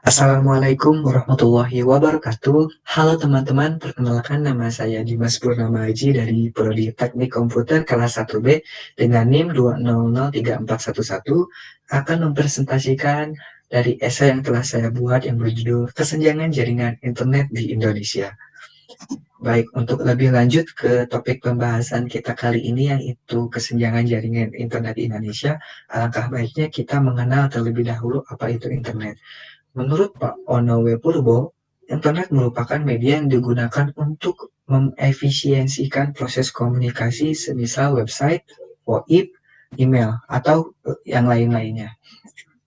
Assalamualaikum warahmatullahi wabarakatuh. Halo teman-teman, perkenalkan nama saya Dimas Purnama Aji dari Prodi Teknik Komputer kelas 1B dengan NIM 2003411 akan mempresentasikan dari esai yang telah saya buat yang berjudul Kesenjangan Jaringan Internet di Indonesia. Baik, untuk lebih lanjut ke topik pembahasan kita kali ini yaitu kesenjangan jaringan internet di Indonesia, alangkah baiknya kita mengenal terlebih dahulu apa itu internet. Menurut Pak Onowe Purbo, internet merupakan media yang digunakan untuk mengefisiensikan proses komunikasi semisal website, WhatsApp, email, atau yang lain-lainnya.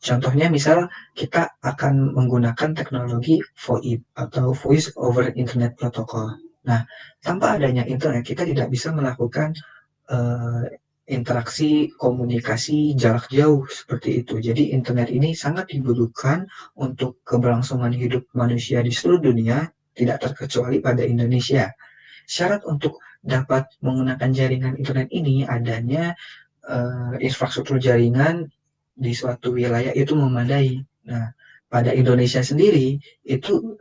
Contohnya misal kita akan menggunakan teknologi VoIP atau Voice over Internet Protocol. Nah, tanpa adanya internet kita tidak bisa melakukan eh, interaksi komunikasi jarak jauh seperti itu. Jadi internet ini sangat dibutuhkan untuk keberlangsungan hidup manusia di seluruh dunia, tidak terkecuali pada Indonesia. Syarat untuk dapat menggunakan jaringan internet ini adanya infrastruktur jaringan di suatu wilayah itu memadai. Nah, pada Indonesia sendiri itu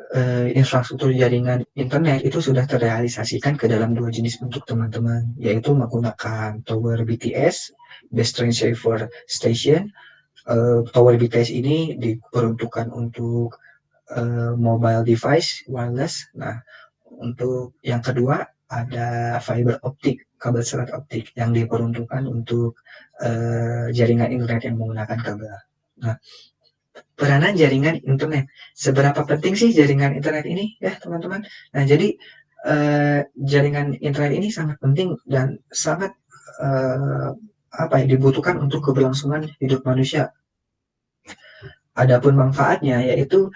infrastruktur jaringan internet itu sudah terrealisasikan ke dalam dua jenis bentuk teman-teman, yaitu menggunakan tower BTS, Base Transceiver Station. Tower BTS ini diperuntukkan untuk mobile device wireless. Nah, untuk yang kedua ada fiber optik, kabel serat optik yang diperuntukkan untuk jaringan internet yang menggunakan kabel. Nah, peranan jaringan internet. Seberapa penting sih jaringan internet ini ya teman-teman? Nah, jadi jaringan internet ini sangat penting dan sangat eh, apa ya dibutuhkan untuk keberlangsungan hidup manusia. Adapun manfaatnya yaitu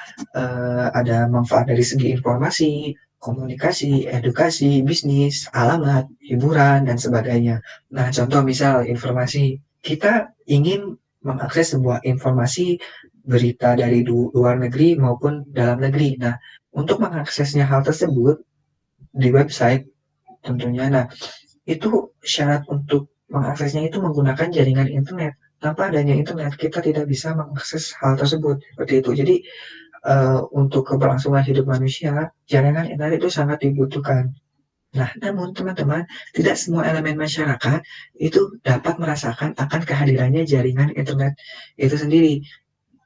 ada manfaat dari segi informasi, komunikasi, edukasi, bisnis, alamat, hiburan, dan sebagainya. Nah, contoh misal informasi, kita ingin mengakses sebuah informasi berita dari luar negeri maupun dalam negeri. Nah, untuk mengaksesnya hal tersebut di website tentunya. Nah, itu syarat untuk mengaksesnya itu menggunakan jaringan internet. Tanpa adanya internet, kita tidak bisa mengakses hal tersebut. Seperti itu. Jadi, untuk keberlangsungan hidup manusia, jaringan internet itu sangat dibutuhkan. Nah, namun teman-teman, tidak semua elemen masyarakat itu dapat merasakan akan kehadirannya jaringan internet itu sendiri.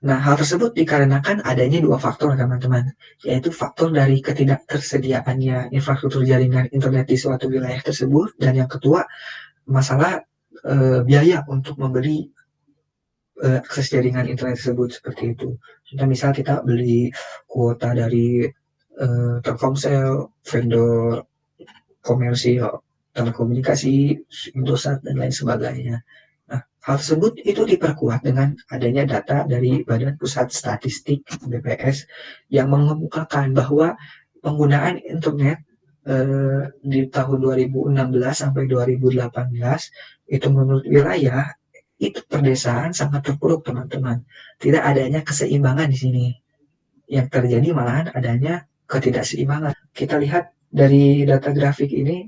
Nah, hal tersebut dikarenakan adanya dua faktor, teman-teman, yaitu faktor dari ketidaktersediaannya infrastruktur jaringan internet di suatu wilayah tersebut, dan yang kedua, masalah biaya untuk membeli akses jaringan internet tersebut seperti itu. Contoh misal kita beli kuota dari Telkomsel, vendor komersial, telekomunikasi, Indosat, dan lain sebagainya. Nah, hal tersebut itu diperkuat dengan adanya data dari Badan Pusat Statistik BPS yang mengemukakan bahwa penggunaan internet di tahun 2016 sampai 2018 itu menurut wilayah itu perdesaan sangat terpuruk teman-teman. Tidak adanya keseimbangan di sini. Yang terjadi malahan adanya ketidakseimbangan. Kita lihat dari data grafik ini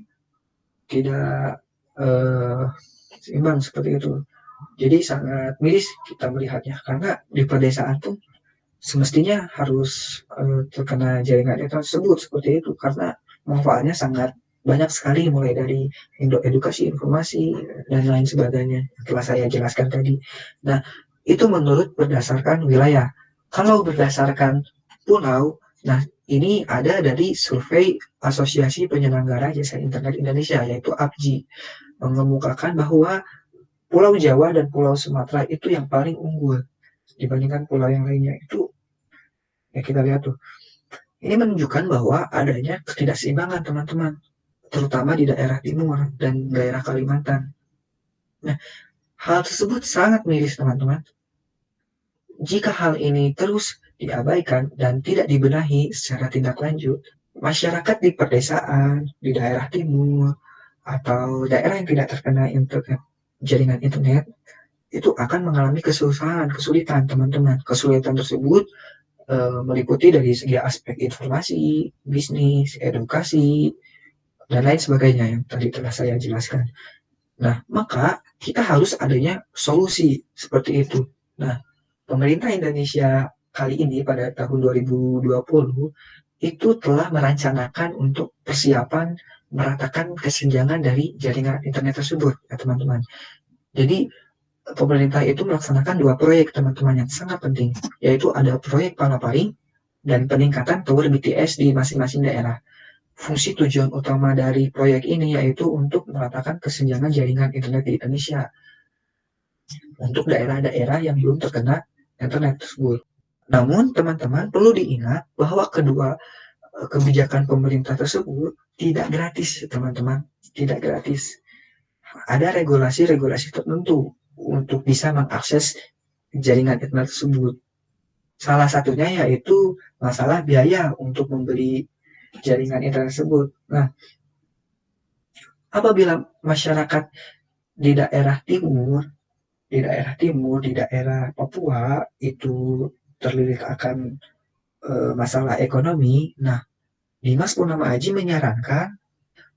tidak eh, seimbang seperti itu. Jadi sangat miris kita melihatnya karena di pedesaan pun semestinya harus terkena jaringan internet tersebut seperti itu karena manfaatnya sangat banyak sekali mulai dari edukasi informasi dan lain sebagainya yang telah saya jelaskan tadi. Nah, itu menurut berdasarkan wilayah. Kalau berdasarkan pulau, nah ini ada dari survei Asosiasi Penyelenggara Jasa Internet Indonesia yaitu APJI mengemukakan bahwa Pulau Jawa dan Pulau Sumatera itu yang paling unggul dibandingkan pulau yang lainnya. Itu ya kita lihat tuh. Ini menunjukkan bahwa adanya ketidakseimbangan teman-teman, terutama di daerah timur dan daerah Kalimantan. Nah, hal tersebut sangat miris teman-teman. Jika hal ini terus diabaikan dan tidak dibenahi secara tindak lanjut, masyarakat di pedesaan, di daerah timur, atau daerah yang tidak terkena internet, jaringan internet, itu akan mengalami kesulitan teman-teman. Kesulitan tersebut meliputi dari segi aspek informasi, bisnis, edukasi, dan lain sebagainya yang tadi telah saya jelaskan. Nah, maka kita harus adanya solusi seperti itu. Nah, pemerintah Indonesia kali ini pada tahun 2020 itu telah merencanakan untuk persiapan meratakan kesenjangan dari jaringan internet tersebut, ya teman-teman. Jadi pemerintah itu melaksanakan dua proyek teman-teman yang sangat penting, yaitu ada proyek Palaparing dan peningkatan tower BTS di masing-masing daerah. Fungsi tujuan utama dari proyek ini yaitu untuk meratakan kesenjangan jaringan internet di Indonesia untuk daerah-daerah yang belum terkena internet tersebut. Namun, teman-teman perlu diingat bahwa kedua kebijakan pemerintah tersebut tidak gratis, teman-teman. Tidak gratis. Ada regulasi-regulasi tertentu untuk bisa mengakses jaringan internet tersebut. Salah satunya yaitu masalah biaya untuk membeli jaringan internet tersebut. Nah, apabila masyarakat di daerah timur, di daerah Papua itu terlilit akan masalah ekonomi, nah Dimas Purnama Aji menyarankan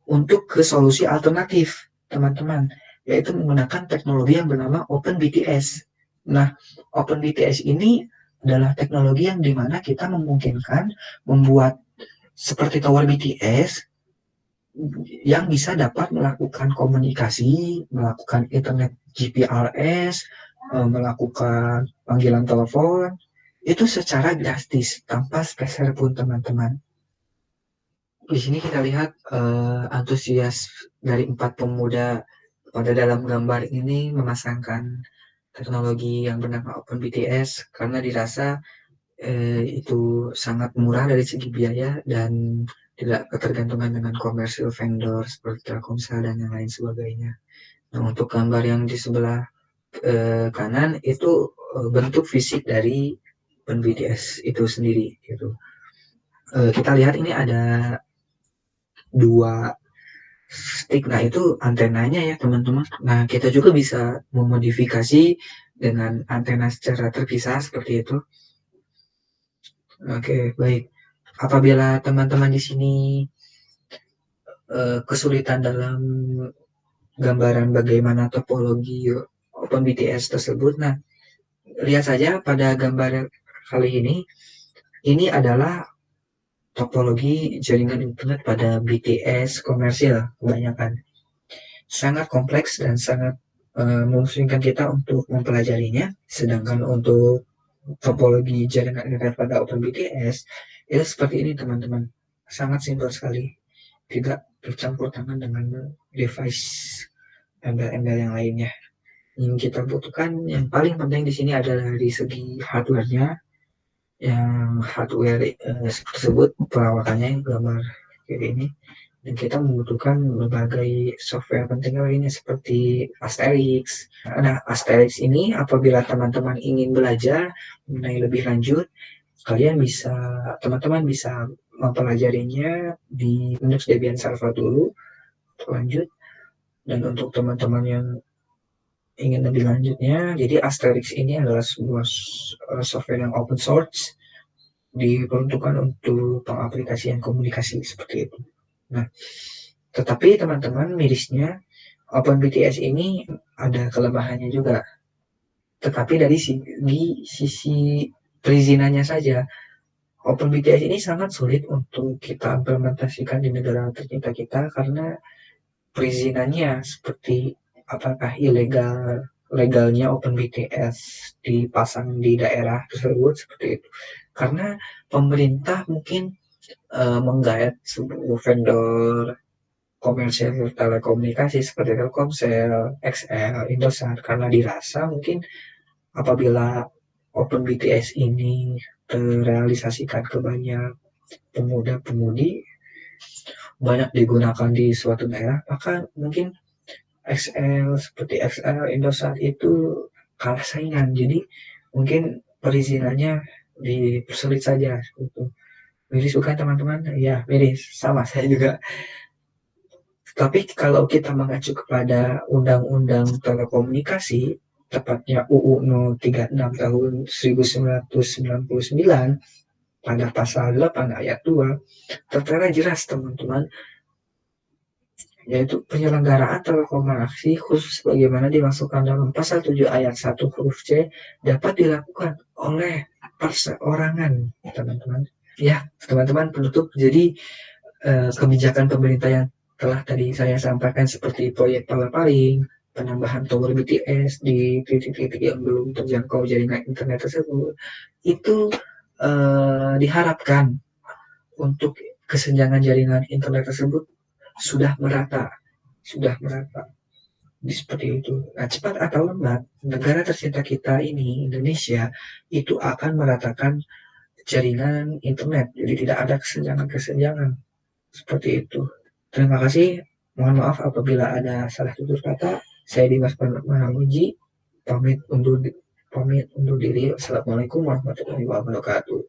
untuk ke solusi alternatif, teman-teman, yaitu menggunakan teknologi yang bernama OpenBTS. Nah, OpenBTS ini adalah teknologi yang dimana kita memungkinkan membuat seperti tower BTS yang bisa dapat melakukan komunikasi, melakukan internet GPRS, melakukan panggilan telepon, itu secara gratis, tanpa speser pun teman-teman. Di sini kita lihat antusias dari 4 pemuda pada dalam gambar ini memasangkan teknologi yang bernama OpenBTS karena dirasa itu sangat murah dari segi biaya dan tidak ketergantungan dengan komersil vendor seperti Telkomsel dan yang lain sebagainya. Nah, untuk gambar yang di sebelah kanan itu bentuk fisik dari OpenBTS itu sendiri gitu. Kita lihat ini ada dua stick. Nah, itu antenanya ya, teman-teman. Nah, kita juga bisa memodifikasi dengan antena secara terpisah seperti itu. Oke, baik. Apabila teman-teman di sini kesulitan dalam gambaran bagaimana topologi OpenBTS tersebut, nah, lihat saja pada gambar kali ini adalah topologi jaringan internet pada BTS komersil kebanyakan. Sangat kompleks dan sangat memungkinkan kita untuk mempelajarinya. Sedangkan untuk topologi jaringan internet pada OpenBTS itu seperti ini, teman-teman. Sangat simpel sekali. Tidak bercampur tangan dengan device embel-embel yang lainnya. Yang kita butuhkan yang paling penting di sini adalah dari segi hardware-nya. Yang hardware tersebut perawakannya yang gambar kayak ini, dan kita membutuhkan berbagai software penting lainnya seperti Asterix. Nah, Asterix ini apabila teman-teman ingin belajar mengenai lebih lanjut, teman-teman bisa mempelajarinya di Linux Debian Server dulu lanjut. Dan untuk teman-teman yang ingin lebih lanjutnya, jadi Asterix ini adalah sebuah software yang open source diperuntukkan untuk pengaplikasian komunikasi seperti itu. Nah, tetapi teman-teman mirisnya OpenBTS ini ada kelemahannya juga. Tetapi dari sisi perizinannya saja, OpenBTS ini sangat sulit untuk kita implementasikan di negara tercinta kita karena perizinannya seperti apakah legalnya OpenBTS dipasang di daerah tersebut seperti itu. Karena pemerintah mungkin menggait sebuah vendor komersial telekomunikasi seperti Telkomsel, XL, Indosat karena dirasa mungkin apabila OpenBTS ini terrealisasikan ke banyak pemuda-pemudi, banyak digunakan di suatu daerah, maka mungkin XL, Indosat itu kalah saingan. Jadi mungkin perizinannya dipersulit saja. Gitu. Miris bukan teman-teman? Ya, miris. Sama saya juga. Tapi kalau kita mengacu kepada Undang-Undang Telekomunikasi, tepatnya UU 036 tahun 1999, pada pasal 8 ayat 2, tertera jelas teman-teman, yaitu penyelenggaraan telekomunikasi khusus bagaimana dimasukkan dalam pasal 7 ayat 1 huruf C dapat dilakukan oleh perseorangan, teman-teman. Ya, teman-teman penutup. Jadi kebijakan pemerintah yang telah tadi saya sampaikan seperti proyek Palaparing, penambahan tower BTS di titik-titik yang belum terjangkau jaringan internet tersebut, itu diharapkan untuk kesenjangan jaringan internet tersebut sudah merata, sudah merata. Seperti itu. Nah, cepat atau lambat, negara tercinta kita ini, Indonesia, itu akan meratakan jaringan internet. Jadi tidak ada kesenjangan-kesenjangan. Seperti itu. Terima kasih. Mohon maaf apabila ada salah tutur kata. Saya Dimas Mahamuji. Pamit undur diri. Assalamualaikum warahmatullahi wabarakatuh.